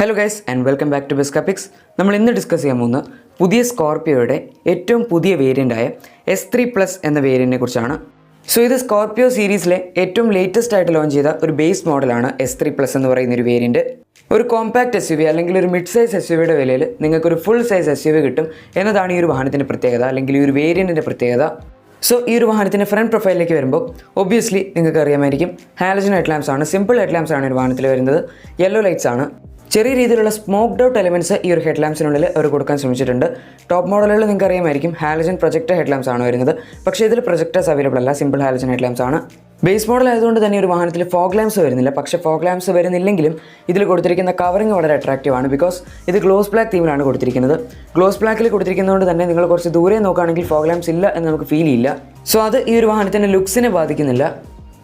Hello guys and welcome back to ബെസ്കാപിക്സ്. നമ്മൾ ഇന്ന് ഡിസ്കസ് ചെയ്യാൻ പോകുന്ന പുതിയ സ്കോർപിയോയുടെ ഏറ്റവും പുതിയ വേരിയൻ്റായ S3+ എന്ന വേരിയൻറ്റിനെ കുറിച്ചാണ്. സോ ഇത് സ്കോർപിയോ സീരീസിലെ ഏറ്റവും ലേറ്റസ്റ്റ് ആയിട്ട് ലോഞ്ച് ചെയ്ത ഒരു ബേസ് മോഡലാണ് S3+ എന്ന് പറയുന്ന ഒരു വേരിയൻറ്റ്. ഒരു കോമ്പാക്ട് SUV അല്ലെങ്കിൽ ഒരു മിഡ് സൈസ് SUVയുടെ വിലയിൽ നിങ്ങൾക്കൊരു ഫുൾ സൈസ് SUV കിട്ടും എന്നതാണ് ഈ ഒരു വാഹനത്തിൻ്റെ പ്രത്യേകത, അല്ലെങ്കിൽ ഈ ഒരു വേരിയൻറ്റിൻ്റെ പ്രത്യേകത. സോ ഈ ഒരു വാഹനത്തിൻ്റെ ഫ്രണ്ട് പ്രൊഫൈലിലേക്ക് വരുമ്പോൾ ഒബ്വിയസ്ലി നിങ്ങൾക്ക് അറിയാമായിരിക്കും ഹാലജൻ ഹെഡ് ലാംപ്സ് ആണ്, സിമ്പിൾ ഹെഡ് ലാംപ്സ് ആണ് ഈ ഒരു വാഹനത്തിൽ വരുന്നത്. യെല്ലോ ലൈറ്റ്സ് ആണ്. ചെറിയ രീതിയിലുള്ള സ്മോക്ഡ് ഔട്ട് എലമെൻറ്റ്സ് ഈ ഒരു ഹെഡ് ലാംപ്സിനുള്ളിൽ അവർ കൊടുക്കാൻ ശ്രമിച്ചിട്ടുണ്ട്. ടോപ്പ് മോഡലുകളിൽ നിങ്ങൾക്ക് അറിയാമായിരിക്കും ഹാലജൻ പ്രൊജക്ടർ ഹെഡ് ലാംപ്സ് ആണ് വരുന്നത്, പക്ഷേ ഇതിൽ പ്രൊജക്ടേഴ്സ് അവൈലബിൾ അല്ല, സിമ്പിൾ ഹാലജൻ ഹെഡ് ലാംപ്സ് ആണ്. ബേസ് മോഡൽ ആയതുകൊണ്ട് തന്നെ ഒരു വാഹനത്തിൽ ഫോഗ് ലാംപ്സ് വരുന്നില്ല. പക്ഷേ ഫോഗ് ലാംപ്സ് വരുന്നില്ലെങ്കിലും ഇതിൽ കൊടുത്തിരിക്കുന്ന കവറിങ് വളരെ അട്രാക്റ്റീവ് ആണ്. ബിക്കോസ് ഇത് ഗ്ലോസ് ബ്ലാക്ക് തീമിലാണ് കൊടുത്തിരിക്കുന്നത്. ഗ്ലോസ് ബ്ലാക്കിൽ കൊടുത്തിരിക്കുന്നതുകൊണ്ട് തന്നെ നിങ്ങൾ കുറച്ച് ദൂരെ നോക്കുകയാണെങ്കിൽ ഫോഗ് ലാംപ്സ് ഇല്ല എന്ന് നമുക്ക് ഫീൽ ചെയ്യില്ല. സോ അത് ഈ ഒരു വാഹനത്തിൻ്റെ ലുക്സിനെ ബാധിക്കുന്നില്ല.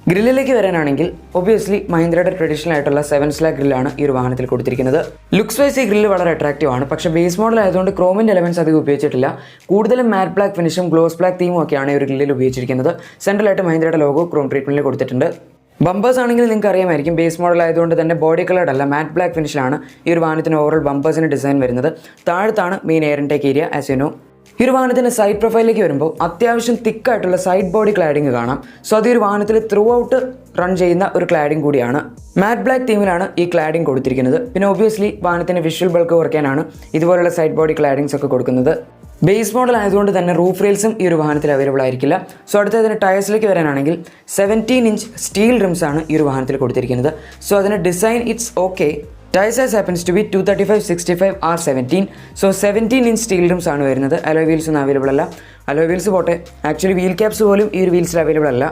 ഗ്രില്ലിലേക്ക് വരാനാണെങ്കിൽ ഒബ്വിയസ്ലി മഹീന്ദ്രയുടെ ട്രഡീഷണൽ ആയിട്ടുള്ള 7 സ്ലാക്ക് ഗ്രില്ലാണ് ഈ ഒരു വാഹനത്തിൽ കൊടുത്തിരിക്കുന്നത്. ലുക്സ് വൈസ് ഈ ഗ്രില്ല് വളരെ അട്രാക്റ്റീവ് ആണ്. പക്ഷേ ബേസ് മോഡൽ ആയതുകൊണ്ട് ക്രോമിൻ്റെ എലമെൻറ്റ്സ് അധികം ഉപയോഗിച്ചിട്ടില്ല. കൂടുതലും മാറ്റ് ബ്ലാക്ക് ഫിനിഷും ഗ്ലോസ് ബ്ലാക്ക് തീമും ഒക്കെയാണ് ഈ ഒരു ഗ്രില്ലിൽ ഉപയോഗിച്ചിരിക്കുന്നത്. സെൻട്രലായിട്ട് മഹീന്ദ്രയുടെ ലോഗോ ക്രോം ട്രീറ്റ്മെൻറ്റിൽ കൊടുത്തിട്ടുണ്ട്. ബമ്പേഴ്സ് ആണെങ്കിൽ നിങ്ങൾക്ക് അറിയാമായിരിക്കും ബേസ് മോഡൽ ആയതുകൊണ്ട് തന്നെ ബോഡി കളർഡ് അല്ല, മാറ്റ് ബ്ലാക്ക് ഫിനിഷിലാണ് ഈ ഒരു വാഹനത്തിന് ഓവറോൾ ബമ്പേഴ്സിന് ഡിസൈൻ വരുന്നത്. താഴത്താണ് main air intake area as you know. ഈ ഒരു വാഹനത്തിൻ്റെ സൈഡ് പ്രൊഫൈലിലേക്ക് വരുമ്പോൾ അത്യാവശ്യം തിക്കായിട്ടുള്ള സൈഡ് ബോഡി ക്ലാഡിങ് കാണാം. സോ അത് ഈ ഒരു വാഹനത്തിൽ ത്രൂ ഔട്ട് റൺ ചെയ്യുന്ന ഒരു ക്ലാഡിങ് കൂടിയാണ്. മാറ്റ് ബ്ലാക്ക് തീമിലാണ് ഈ ക്ലാഡിങ് കൊടുത്തിരിക്കുന്നത്. പിന്നെ ഒബ്വിയസ്ലി വാഹനത്തിൻ്റെ വിഷ്വൽ ബൾക്ക് കുറയ്ക്കാനാണ് ഇതുപോലുള്ള സൈഡ് ബോഡി ക്ലാഡിങ്സ് ഒക്കെ കൊടുക്കുന്നത്. ബേസ് മോഡൽ ആയതുകൊണ്ട് തന്നെ റൂഫ് റെയിൽസും ഈ ഒരു വാഹനത്തിൽ അവൈലബിൾ ആയിരിക്കില്ല. സോ അടുത്തതിന് ടയേഴ്സിലേക്ക് വരാനാണെങ്കിൽ 17 ഇഞ്ച് സ്റ്റീൽ റിംസ് ആണ് ഈ ഒരു വാഹനത്തിൽ കൊടുത്തിരിക്കുന്നത്. സോ അതിന് design it's okay. Tire size happens to be 235/65 R17. So 17 inch steel rims ആണ് വരുന്നത്. അലോയ് വീൽസ് ഒന്നും അവൈലബിൾ അല്ല. അലോയ് വീൽസ് പോട്ടെ, ആക്ച്വലി വീൽ ക്യാപ്സ് പോലും ഈ ഒരു വീൽസിൽ അവൈലബിൾ അല്ല.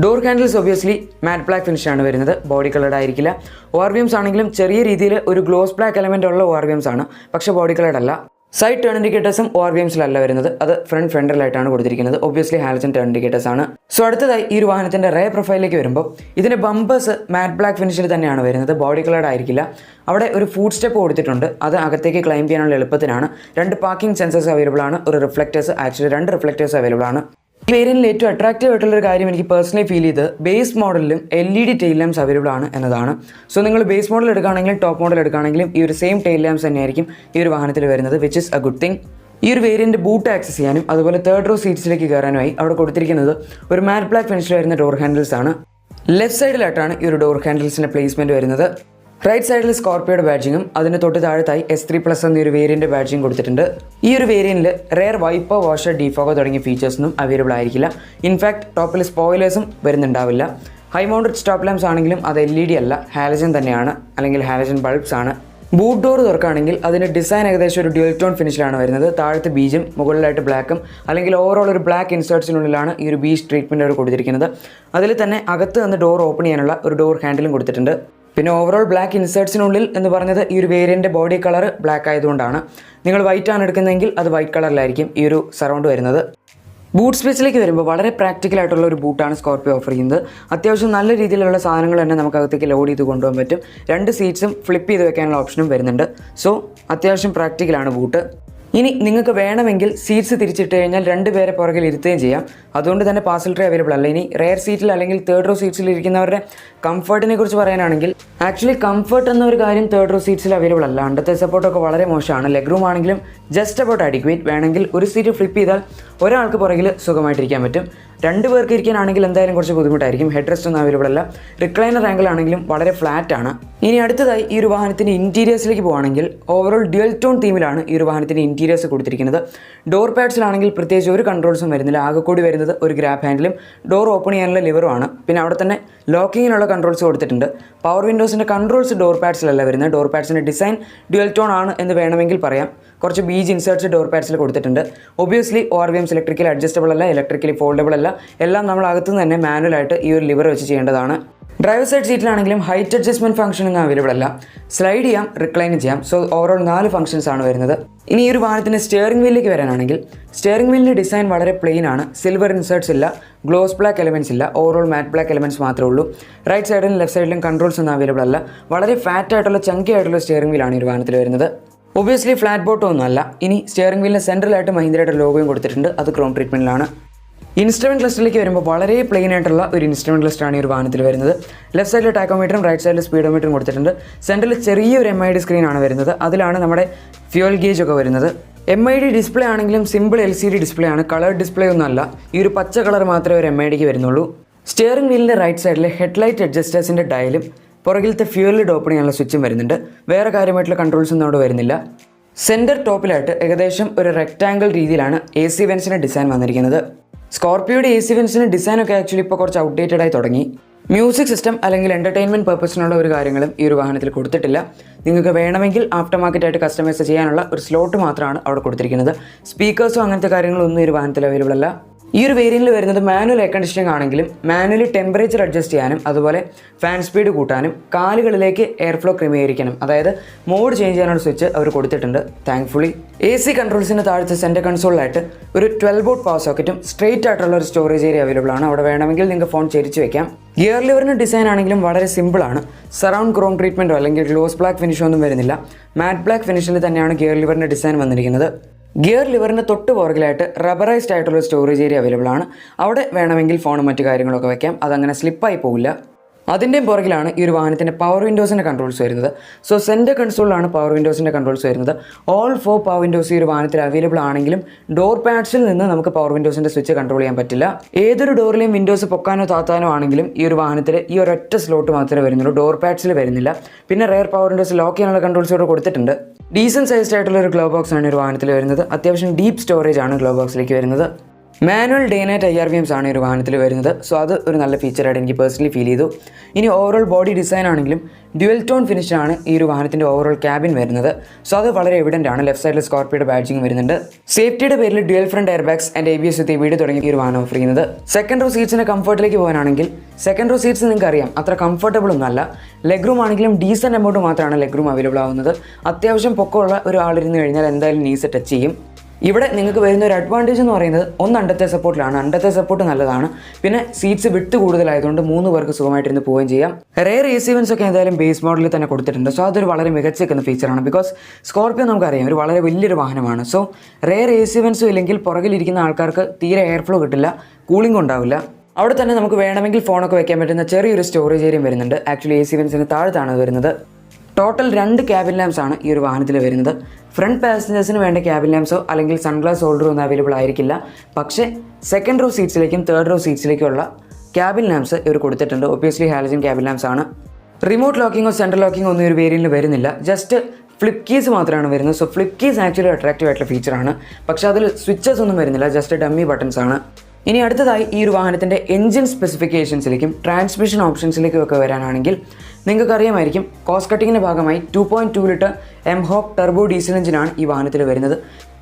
ഡോർ ഹാൻഡിൽസ് ഒബ്വിയസ്ലി മാറ്റ് ബ്ലാക്ക് ഫിനിഷ് ആണ് വരുന്നത്, ബോഡി കളർഡ് ആയിരിക്കില്ല. ORVMs ആണെങ്കിലും ചെറിയ രീതിയിൽ ഒരു ഗ്ലോസ് ബ്ലാക്ക് എലമെൻ്റ് ഉള്ള ORVMs ആണ്, പക്ഷേ ബോഡി കളർഡ് അല്ല. സൈഡ് ടേൺ ഇൻഡിക്കേറ്റേഴ്സും ORVMസിലല്ല വരുന്നത്, അത് ഫ്രണ്ടിലായിട്ടാണ് കൊടുത്തിരിക്കുന്നത്. ഒബ്വിയസ്ലി ഹാലജൻ ടേൺ ഇൻഡിക്കേറ്റേഴ്സ് ആണ്. സോ അടുത്തതായി ഈ ഒരു വാഹനത്തിൻ്റെ റേ പ്രൊഫൈലിലേക്ക് വരുമ്പോൾ ഇതിൻ്റെ ബമ്പേഴ്സ് മാറ്റ് ബ്ലാക്ക് ഫിനിഷിൽ തന്നെയാണ് വരുന്നത്, ബോഡി കളർഡ് ആയിരിക്കില്ല. അവിടെ ഒരു ഫുഡ് സ്റ്റെപ്പ് കൊടുത്തിട്ടുണ്ട്, അത് അകത്തേക്ക് ക്ലൈം ചെയ്യാനുള്ള എളുപ്പത്തിനാണ്. 2 പാർക്കിംഗ് സെൻസേഴ്സ് അവൈലബിൾ ആണ്, ഒരു റിഫ്ലക്റ്റേഴ്സ്, ആക്ച്വലി 2 റിഫ്ലക്റ്റേഴ്സ് അവൈലബിൾ ആണ്. ഈ വേരിയൻറ്റിൽ ഏറ്റവും അട്രാക്റ്റീവ് ആയിട്ടുള്ളൊരു കാര്യം എനിക്ക് പേഴ്സണലി ഫീൽ ചെയ്ത് ബേസ് മോഡലിലും LED ടെയിൽ ലാംപ്സ് അവൈലബിൾ ആണ് എന്നതാണ്. സോ നിങ്ങൾ ബേസ് മോഡൽ എടുക്കുകയാണെങ്കിലും ടോപ്പ് മോഡൽ എടുക്കുകയാണെങ്കിലും ഈ ഒരു സെയിം ടെയിൽ ലാംപ്സ് തന്നെയായിരിക്കും ഈ ഒരു വാഹനത്തിൽ വരുന്നത്, which is A good thing. ഈ ഒരു വേരിയൻറ്റ് ബൂട്ട് ആക്സസ് ചെയ്യാനും അതുപോലെ തേർഡ് റോ സീറ്റ്സിലേക്ക് കയറാനുമായി അവിടെ കൊടുത്തിരിക്കുന്നത് ഒരു മാറ്റ് ബ്ലാക്ക് ഫിനിഷിൽ വരുന്ന ഡോർ ഹാൻഡിൽസ് ആണ്. ലെഫ്റ്റ് സൈഡിലായിട്ടാണ് ഈ ഒരു ഡോർ ഹാൻഡിൽസിൻ്റെ പ്ലേസ്മെൻറ്റ് വരുന്നത്. റൈറ്റ് സൈഡിൽ സ്കോർപിയോയുടെ ബാഡ്ജിങ്ങും അതിന് തൊട്ട് താഴത്തായി S3+ എന്നൊരു വേരിയൻ്റ് ബാഡ്ജിങ് കൊടുത്തിട്ടുണ്ട്. ഈ ഒരു വേരിയൻറ്റിൽ റെയർ വൈപ്പർ, വാഷർ, ഡീഫോഗർ തുടങ്ങിയ ഫീച്ചേഴ്സൊന്നും അവൈലബിൾ ആയിരിക്കില്ല. ഇൻഫാക്ട് ടോപ്പിൽ സ്പോയിലേഴ്സും വരുന്നുണ്ടാവില്ല. ഹൈ മൗണ്ടഡ് സ്റ്റോപ്പ് ലാംപ്സ് ആണെങ്കിലും അത് LED അല്ല, ഹാലജൻ തന്നെയാണ്, അല്ലെങ്കിൽ ഹാലജൻ ബൾബ്സ് ആണ്. ബൂട്ട് ഡോർ തുറക്കുകയാണെങ്കിൽ അതിൻ്റെ ഡിസൈൻ ഏകദേശം ഒരു ഡ്യുവൽ ടോൺ ഫിനിഷിലാണ് വരുന്നത്. താഴത്ത് ബീജും മുകളിലായിട്ട് ബ്ലാക്കും, അല്ലെങ്കിൽ ഓവറോൾ ഒരു ബ്ലാക്ക് ഇൻസേർട്സിനുള്ളിലാണ് ഈ ഒരു ബീച്ച് ട്രീറ്റ്മെൻറ്റ് അവർ കൊടുത്തിരിക്കുന്നത്. അതിൽ തന്നെ അകത്ത് നിന്ന് ഡോർ ഓപ്പൺ ചെയ്യാനുള്ള ഒരു ഡോർ ഹാൻഡിലും കൊടുത്തിട്ടുണ്ട്. പിന്നെ ഓവറോൾ ബ്ലാക്ക് ഇൻസേർട്സിനുള്ളിൽ എന്ന് പറഞ്ഞത് ഈ ഒരു വേരിയൻ്റെ ബോഡി കളർ ബ്ലാക്ക് ആയതുകൊണ്ടാണ്. നിങ്ങൾ വൈറ്റ് ആണ് എടുക്കുന്നതെങ്കിൽ അത് വൈറ്റ് കളറിലായിരിക്കും ഈ ഒരു സറൗണ്ട് വരുന്നത്. ബൂട്ട് സ്പേസിലേക്ക് വരുമ്പോൾ വളരെ പ്രാക്ടിക്കൽ ആയിട്ടുള്ള ഒരു ബൂട്ടാണ് സ്കോർപിയോ ഓഫർ ചെയ്യുന്നത്. അത്യാവശ്യം നല്ല രീതിയിലുള്ള സാധനങ്ങൾ തന്നെ നമുക്ക് അകത്തേക്ക് ലോഡ് ചെയ്ത് കൊണ്ടുപോകാൻ പറ്റും. 2 സീറ്റ്സും ഫ്ലിപ്പ് ചെയ്ത് വെക്കാനുള്ള ഓപ്ഷനും വരുന്നുണ്ട്. സോ അത്യാവശ്യം പ്രാക്ടിക്കലാണ് ബൂട്ട്. ഇനി നിങ്ങൾക്ക് വേണമെങ്കിൽ സീറ്റ്സ് തിരിച്ചിട്ട് കഴിഞ്ഞാൽ 2 പേരെ പുറകിൽ ഇരുത്തുകയും ചെയ്യാം. അതുകൊണ്ട് തന്നെ പാർസൽ ട്രേ അവൈലബിൾ അല്ല. ഇനി റെയർ സീറ്റിൽ അല്ലെങ്കിൽ തേർഡ് റോ സീറ്റ്സിൽ ഇരിക്കുന്നവരുടെ കംഫർട്ടിനെ കുറിച്ച് പറയാനാണെങ്കിൽ ആക്ച്വലി കംഫർട്ട് എന്നൊരു കാര്യം തേർഡ് റോ സീറ്റ്സിൽ അവൈലബിൾ അല്ല. അണ്ടത്തെ സപ്പോർട്ടൊക്കെ വളരെ മോശമാണ്. ലെഗ് റൂം ആണെങ്കിലും ജസ്റ്റ് അബൌട്ട് അഡിക്വേറ്റ്. വേണമെങ്കിൽ ഒരു സീറ്റ് ഫ്ലിപ്പ് ചെയ്താൽ ഒരാൾക്ക് പുറകിൽ സുഖമായിട്ടിരിക്കാൻ പറ്റും. 2 പേർക്ക് ഇരിക്കാനാണെങ്കിൽ എന്തായാലും കുറച്ച് ബുദ്ധിമുട്ടായിരിക്കും. ഹെഡ് റെസ്റ്റ് ഒന്നും അവൈലബിൾ അല്ല. റിക്ലൈനർ ആംഗിൾ ആണെങ്കിലും വളരെ ഫ്ലാറ്റ് ആണ്. ഇനി അടുത്തതായി ഈ ഒരു വാഹനത്തിൻ്റെ ഇൻറ്റീരിയേഴ്സിലേക്ക് പോകുകയാണെങ്കിൽ ഓവറോൾ ഡ്യുവൽ ടോൺ തീമിലാണ് ഈ ഒരു വാഹനത്തിൻ്റെ ഇൻറ്റീരിയേഴ്സ് കൊടുത്തിരിക്കുന്നത്. ഡോർ പാഡ്സിലാണെങ്കിൽ പ്രത്യേകിച്ച് ഒരു കൺട്രോൾസും വരുന്നില്ല. ആകെ കൂടി വരുന്നത് ഒരു ഗ്രാബ് ഹാൻഡിലും ഡോർ ഓപ്പൺ ചെയ്യാനുള്ള ലിവറുമാണ്. പിന്നെ അവിടെ തന്നെ ലോക്കിങ്ങിനുള്ള കൺട്രോൾസ് കൊടുത്തിട്ടുണ്ട്. പവർ വിൻഡോസിൻ്റെ കൺട്രോൾസ് ഡോർ പാഡ്സിലല്ല വരുന്നത്. ഡോർ പാഡ്സിൻ്റെ ഡിസൈൻ ഡ്യുവൽ ടോൺ ആണ് എന്ന് വേണമെങ്കിൽ പറയാം. കുറച്ച് ബീജ് ഇൻസേർട്സ് ഡോർ പാഡ്സിൽ കൊടുത്തിട്ടുണ്ട്. ഒബ്വിയസ്ലി ORVMs ഇലക്ട്രിക്കലി അഡ്ജസ്റ്റബിൾ അല്ല, ഇലക്ട്രിക്കലി ഫോൾഡബിൾ അല്ല. എല്ലാം നമ്മൾ അകത്തുനിന്ന് തന്നെ മാനുവലായിട്ട് ഈ ഒരു ലിവർ വെച്ച് ചെയ്യേണ്ടതാണ്. ഡ്രൈവർ സൈഡ് സീറ്റിലാണെങ്കിലും ഹൈറ്റ് അഡ്ജസ്റ്റ്മെൻറ്റ് ഫംഗ്ഷനൊന്നും അവൈലബിൾ അല്ല. സ്ലൈഡ് ചെയ്യാം, റിക്ലൈൻ ചെയ്യാം. സോ ഓവറോൾ 4 ഫംഗ്ഷൻസ് ആണ് വരുന്നത്. ഇനി ഈ ഒരു വാഹനത്തിൻ്റെ സ്റ്റിയറിംഗ് വീലിലേക്ക് വരാനാണെങ്കിൽ സ്റ്റിയറിംഗ് വീലിൻ്റെ ഡിസൈൻ വളരെ പ്ലെയിൻ ആണ്. സിൽവർ ഇൻസേർട്സ് ഇല്ല, ഗ്ലോസ് ബ്ലാക്ക് എലമെൻറ്റ്സ് ഇല്ല, ഓവറോൾ മാറ്റ് ബ്ലാക്ക് എലമെൻറ്റ്സ് മാത്രമേ ഉള്ളൂ. റൈറ്റ് സൈഡിലും ലെഫ്റ്റ് സൈഡിലും കൺട്രോൾസ് ഒന്നും അവൈലബിൾ അല്ല. വളരെ ഫാറ്റ് ആയിട്ടുള്ള ചങ്കി ആയിട്ടുള്ള സ്റ്റിയറിംഗ് വീലാണ് ഈ ഒരു വാഹനത്തിൽ വരുന്നത്. ഒബ്വിയസ്ലി ഫ്ലാറ്റ് ബോട്ടം ഒന്നും അല്ല. ഇനി സ്റ്റിയറിംഗ് വീലിന് സെൻട്രലായിട്ട് മഹീന്ദ്രയുടെ ലോഗോയും കൊടുത്തിട്ടുണ്ട്, അത് ക്രോം ട്രീറ്റ്മെൻറ്റിലാണ്. ഇൻസ്ട്രുമെൻറ്റ് ക്ലസ്റ്ററിലേക്ക് വരുമ്പോൾ വളരെ പ്ലെയിൻ ആയിട്ടുള്ള ഒരു ഇൻസ്ട്രുമെൻറ്റ് ക്ലസ്റ്ററാണ് ഈ ഒരു വാഹനത്തിൽ വരുന്നത്. ലെഫ്റ്റ് സൈഡിൽ ടാക്കോമീറ്ററും റൈറ്റ് സൈഡിൽ സ്പീഡോമീറ്ററും കൊടുത്തിട്ടുണ്ട്. സെൻറ്ററിൽ ചെറിയൊരു MID സ്ക്രീനാണ് വരുന്നത്. അതിലാണ് നമ്മുടെ ഫ്യൂൽ ഗേജ് ഒക്കെ വരുന്നത്. MID ഡിസ്പ്ലേ ആണെങ്കിലും സിമ്പിൾ LCD ഡിസ്പ്ലേ ആണ്, കളർ ഡിസ്പ്ലേ ഒന്നും അല്ല. ഈ ഒരു പച്ച കളർ മാത്രമേ ഒരു MIDക്ക് വരുന്നുള്ളൂ. സ്റ്റിയറിംഗ് വീലിൻ്റെ റൈറ്റ് സൈഡിൽ ഹെഡ്ലൈറ്റ് അഡ്ജസ്റ്റേഴ്സിൻ്റെ ഡയലും പുറകിലത്തെ ഫ്യൂവൽ ഓപ്പൺ ചെയ്യാനുള്ള സ്വിച്ചും വരുന്നുണ്ട്. വേറെ കാര്യമായിട്ടുള്ള കൺട്രോൾസ് ഒന്നും അവിടെ വരുന്നില്ല. സെൻറ്റർ ടോപ്പിലായിട്ട് ഏകദേശം ഒരു റെക്റ്റാങ്കിൾ രീതിയിലാണ് AC വെൻസിൻ്റെ ഡിസൈൻ വന്നിരിക്കുന്നത്. സ്കോർപ്പിയോയുടെ AC വെൻസിൻ്റെ ഡിസൈനൊക്കെ ആക്ച്വലി ഇപ്പോൾ കുറച്ച് ഔട്ട്ഡേറ്റഡ് ആയി തുടങ്ങി. മ്യൂസിക് സിസ്റ്റം അല്ലെങ്കിൽ എൻ്റർടൈൻമെൻറ്റ് പർപ്പസിനുള്ള ഒരു കാര്യങ്ങളും ഈ ഒരു വാഹനത്തിൽ കൊടുത്തിട്ടില്ല. നിങ്ങൾക്ക് വേണമെങ്കിൽ ആഫ്റ്റർ മാർക്കറ്റായിട്ട് കസ്റ്റമൈസ് ചെയ്യാനുള്ള ഒരു സ്ലോട്ട് മാത്രമാണ് അവിടെ കൊടുത്തിരിക്കുന്നത്. സ്പീക്കേഴ്സോ അങ്ങനത്തെ കാര്യങ്ങളൊന്നും ഈ ഒരു വാഹനത്തിൽ അവൈലബിൾ അല്ല. ഈ ഒരു വേരിയൻറ്റിൽ വരുന്നത് മാനുവൽ എയർ കണ്ടീഷനിങ് ആണെങ്കിലും മാനുവലി ടെമ്പറേച്ചർ അഡ്ജസ്റ്റ് ചെയ്യാനും അതുപോലെ ഫാൻ സ്പീഡ് കൂട്ടാനും കാലുകളിലേക്ക് എയർ ഫ്ലോ ക്രമീകരിക്കാനും അതായത് മോഡ് ചേഞ്ച് ചെയ്യാനുള്ള സ്വിച്ച് അവർ കൊടുത്തിട്ടുണ്ട്. താങ്ക്ഫുള്ളി AC കൺട്രോൾസിന് താഴത്തെ സെൻറ്റർ കൺസോളിലായിട്ട് ഒരു 12 വോൾട്ട് പവർ സോക്കറ്റും സ്ട്രെയിറ്റ് ആയിട്ടുള്ള ഒരു സ്റ്റോറേജ് ഏരിയ അവൈലബിൾ ആണ്. അവിടെ വേണമെങ്കിൽ നിങ്ങൾക്ക് ഫോൺ ചെരിച്ച് വെക്കാം. ഗിയർ ലിവറിൻ്റെ ഡിസൈൻ ആണെങ്കിലും വളരെ സിമ്പിളാണ്. സറൗണ്ട് ക്രോം ട്രീറ്റ്മെൻറ്റോ അല്ലെങ്കിൽ ഗ്ലോസ് ബ്ലാക്ക് ഫിനിഷോ ഒന്നും വരുന്നില്ല. മാറ്റ് ബ്ലാക്ക് ഫിനിഷിൽ തന്നെയാണ് ഗിയർ ലിവറിൻ്റെ ഡിസൈൻ വന്നിരിക്കുന്നത്. ഗിയർ ലിവറിന് തൊട്ട് പുറകിലായിട്ട് റബ്ബറൈസ്ഡ് ആയിട്ടുള്ള സ്റ്റോറേജ് ഏരിയ അവൈലബിൾ ആണ്. അവിടെ വേണമെങ്കിൽ ഫോണും മറ്റു കാര്യങ്ങളൊക്കെ വയ്ക്കാം. അതങ്ങനെ സ്ലിപ്പായി പോകില്ല. അതിൻ്റെയും പുറകിലാണ് ഈ ഒരു വാഹനത്തിൻ്റെ പവർ വിൻഡോസിൻ്റെ കൺട്രോൾസ് വരുന്നത്. സോ സെൻറ്റർ കൺസോളിലാണ് പവർ വിൻഡോസിൻ്റെ കൺട്രോൾസ് വരുന്നത്. ഓൾ 4 പവർ വിൻഡോസ് ഈ ഒരു വാഹനത്തിൽ അവൈലബിൾ ആണെങ്കിലും ഡോർ പാഡ്സിൽ നിന്ന് നമുക്ക് പവർ വിൻഡോസിൻ്റെ സ്വിച്ച് കൺട്രോൾ ചെയ്യാൻ പറ്റില്ല. ഏതൊരു ഡോറിലെയും വിൻഡോസ് പൊക്കാനോ താത്താനോ ആണെങ്കിലും ഈ ഒരു വാഹനത്തിൽ ഈ ഒരൊറ്റ സ്ലോട്ട് മാത്രമേ വരുന്നുള്ളൂ. ഡോർ പാഡ്സിൽ വരുന്നില്ല. പിന്നെ റെയർ പവർ വിൻഡോസ് ലോക്ക് ചെയ്യാനുള്ള കൺട്രോൾസ് ഇവിടെ കൊടുത്തിട്ടുണ്ട്. ഡീസൻറ്റ് സൈസ്ഡ് ആയിട്ടുള്ള ഒരു ഗ്ലോ ബോക്സ് ആണ് ഈ ഒരു വാഹനത്തിൽ വരുന്നത്. അത്യാവശ്യം ഡീപ്പ് സ്റ്റോറേജ് ആണ് ഗ്ലോ ബോക്സിലേക്ക് വരുന്നത്. മാനുവൽ ഡേ നൈറ്റ് IRVMs ആണ് ഈ ഒരു വാഹനത്തിൽ വരുന്നത്. സോ അത് ഒരു നല്ല ഫീച്ചറായിട്ട് എനിക്ക് പേഴ്സണലി ഫീൽ ചെയ്തു. ഇനി ഓവറോൾ ബോഡി ഡിസൈൻ ആണെങ്കിലും ഡ്യുവൽ ടോൺ ഫിനിഷാണ് ഈ ഒരു വാഹനത്തിൻ്റെ ഓവറോൾ ക്യാബിൻ വരുന്നത്. സോ അത് വളരെ എവിഡൻ്റ് ആണ്. ലെഫ്റ്റ് സൈഡിൽ സ്കോർപ്പിയോയുടെ ബാഡ്ജിങ് വരുന്നുണ്ട്. സേഫ്റ്റിയുടെ പേരിൽ dual front air bags and ABS with EBD തുടങ്ങി ഈ ഒരു വാഹനം ഓഫർ ചെയ്യുന്നത്. സെക്കൻഡ് റോ സീറ്റ്സിൻ്റെ കംഫർട്ടിലേക്ക് പോകാനാണെങ്കിൽ സെക്കൻഡ് റോ സീറ്റ്സ് നിങ്ങൾക്ക് അറിയാം അത്ര കംഫർട്ടബിൾ ഒന്നുമല്ല. ലെഗ് റൂം ആണെങ്കിലും ഡീസൻറ്റ് എമൗണ്ട് മാത്രമാണ് ലെഗ് റൂം അവൈലബിൾ ആവുന്നത്. അത്യാവശ്യം പൊക്കമുള്ള ഒരാളിരുന്ന് കഴിഞ്ഞാൽ എന്തായാലും നീസ് ടച്ച് ചെയ്യും. ഇവിടെ നിങ്ങൾക്ക് വരുന്ന ഒരു അഡ്വാൻറ്റേജ് എന്ന് പറയുന്നത് ഒന്ന് അണ്ടത്തെ സപ്പോർട്ടിലാണ്. അണ്ടത്തെ സപ്പോർട്ട് നല്ലതാണ്. പിന്നെ സീറ്റ്സ് വിട്ട് കൂടുതലായതുകൊണ്ട് 3 പേർക്ക് സുഖമായിട്ടിരുന്ന് പോവുകയും ചെയ്യാം. റെയർ AC വെൻസ് ഒക്കെ എന്തായാലും ബേസ് മോഡലിൽ തന്നെ കൊടുത്തിട്ടുണ്ട്. സോ അതൊരു വളരെ മികച്ച നിൽക്കുന്ന ഫീച്ചറാണ്. ബിക്കോസ് സ്കോർപ്പിയോ നമുക്കറിയാം ഒരു വളരെ വലിയൊരു വാഹനമാണ്. സോ റെയർ AC വെൻസും ഇല്ലെങ്കിൽ പുറകിലിരിക്കുന്ന ആൾക്കാർക്ക് തീരെ എയർ ഫ്ലോ കിട്ടില്ല, കൂളിംഗ് ഉണ്ടാവില്ല. അവിടെ തന്നെ നമുക്ക് വേണമെങ്കിൽ ഫോണൊക്കെ വയ്ക്കാൻ പറ്റുന്ന ചെറിയൊരു സ്റ്റോറേജ് ഏരിയ വരുന്നുണ്ട്. ആക്ച്വലി AC വെൻസിന് താഴത്താണ് വരുന്നത്. ടോട്ടൽ 2 ക്യാബിൻ ലാംപ്സ് ആണ് ഈ ഒരു വാഹനത്തിൽ വരുന്നത്. ഫ്രണ്ട് പാസഞ്ചേഴ്സിന് വേണ്ട ക്യാബിൻ ലാംപ്സോ അല്ലെങ്കിൽ സൺഗ്ലാസ് ഹോൾഡറോ ഒന്നും അവൈലബിൾ ആയിരിക്കില്ല. പക്ഷേ സെക്കൻഡ് റോ സീറ്റ്സിലേക്കും തേർഡ് റോ സീറ്റ്സിലേക്കുള്ള ക്യാബിൻ ലാംപ്സ് ഇവർ കൊടുത്തിട്ടുണ്ട്. ഒബ്വിയസ്ലി ഹാലജൻ ക്യാബിൻ ലാംപ്സ് ആണ്. റിമോട്ട് ലോക്കിങ്ങോ സെൻട്രൽ ലോക്കിങ്ങോ ഒന്നും ഒരു വേരിയൻറ്റിൽ വരുന്നില്ല. ജസ്റ്റ് ഫ്ലിപ്പ് കീസ് മാത്രമാണ് വരുന്നത്. So flip keys actually attractive ആയിട്ടുള്ള ഫീച്ചറാണ്. പക്ഷേ അതിൽ സ്വിച്ചസ് ഒന്നും വരുന്നില്ല, ജസ്റ്റ് ഡമ്മി ബട്ടൺസ് ആണ്. ഇനി അടുത്തതായി ഈ ഒരു വാഹനത്തിൻ്റെ എൻജിൻ സ്പെസിഫിക്കേഷൻസിലേക്കും ട്രാൻസ്മിഷൻ ഓപ്ഷൻസിലേക്കും ഒക്കെ വരാനാണെങ്കിൽ നിങ്ങൾക്കറിയാമായിരിക്കും കോസ്റ്റ് കട്ടിങ്ങിൻ്റെ ഭാഗമായി 2.2 ലിറ്റർ MHOP ടർബോ ഡീസൽ എഞ്ചിനാണ് ഈ വാഹനത്തിൽ വരുന്നത്.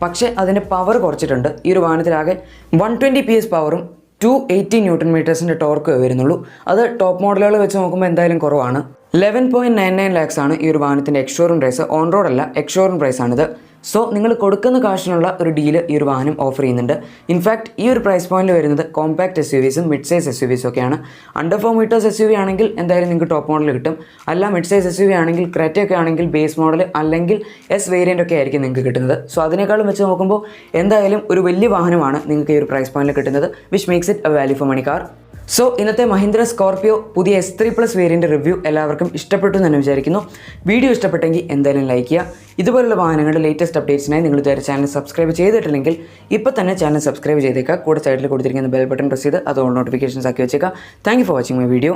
പക്ഷേ അതിൻ്റെ പവർ കുറച്ചിട്ടുണ്ട്. ഈ ഒരു വാഹനത്തിലാകെ 120 PS പവറും 280 ന്യൂട്ടൺ മീറ്റേഴ്സിൻ്റെ ടോർക്ക് വരുന്നുള്ളൂ. അത് ടോപ്പ് മോഡലുകൾ വെച്ച് നോക്കുമ്പോൾ എന്തായാലും കുറവാണ്. 11.99 lakhs ആണ് ഈ ഒരു വാഹനത്തിൻ്റെ എക്സ്ഷോറൂം പ്രൈസ്. ഓൺ റോഡ് അല്ല, എക്സ്ഷോറൂം പ്രൈസാണിത്. സോ നിങ്ങൾ കൊടുക്കുന്ന കാശിനുള്ള ഒരു ഡീല് ഈ ഒരു വാഹനം ഓഫർ ചെയ്യുന്നുണ്ട്. ഇൻഫാക്ട് ഈ ഒരു പ്രൈസ് പോയിന്റിൽ വരുന്നത് കോമ്പാക്ട് SUVസും മിഡ് സൈസ് SUVസും ഒക്കെയാണ്. അണ്ടർ 4 മീറ്റേഴ്സ് SUV ആണെങ്കിൽ എന്തായാലും നിങ്ങൾക്ക് ടോപ്പ് മോഡൽ കിട്ടും. അല്ല മിഡ് സൈസ് SUV ആണെങ്കിൽ ക്രെറ്റയൊക്കെ ആണെങ്കിൽ ബേസ് മോഡൽ അല്ലെങ്കിൽ S വേരിയൻ്റ് ഒക്കെ ആയിരിക്കും നിങ്ങൾക്ക് കിട്ടുന്നത്. സോ അതിനേക്കാളും വെച്ച് നോക്കുമ്പോൾ എന്തായാലും ഒരു വലിയ വാഹനമാണ് നിങ്ങൾക്ക് ഈ ഒരു പ്രൈസ് പോയിന്റിൽ കിട്ടുന്നത്, which makes it a value for money car. So ഇന്നത്തെ മഹീന്ദ്ര സ്കോർപ്പിയോ പുതിയ S3+ വേരിയൻ്റ് റിവ്യൂ എല്ലാവർക്കും ഇഷ്ടപ്പെട്ടു എന്ന് തന്നെ വിചാരിക്കുന്നു. വീഡിയോ ഇഷ്ടപ്പെട്ടെങ്കിൽ എന്തായാലും ലൈക്ക് ചെയ്യുക. ഇതുപോലുള്ള വാഹനങ്ങളുടെ ലേറ്റസ്റ്റ് അപ്ഡേറ്റ്സിനായി നിങ്ങൾ ഇതുവരെ ചാനൽ സബ്സ്ക്രൈബ് ചെയ്തിട്ടില്ലെങ്കിൽ ഇപ്പോൾ തന്നെ ചാനൽ സബ്സ്ക്രൈബ് ചെയ്തേക്കുക. കൂടെ സൈഡിൽ കൊടുത്തിരിക്കുന്ന ബെൽ ബട്ടൺ പ്രസ് ചെയ്ത് അത് ഓൾ നോട്ടിഫിക്കേഷൻസ് ആക്കി വെച്ചേക്കുക. Thank you for watching my video.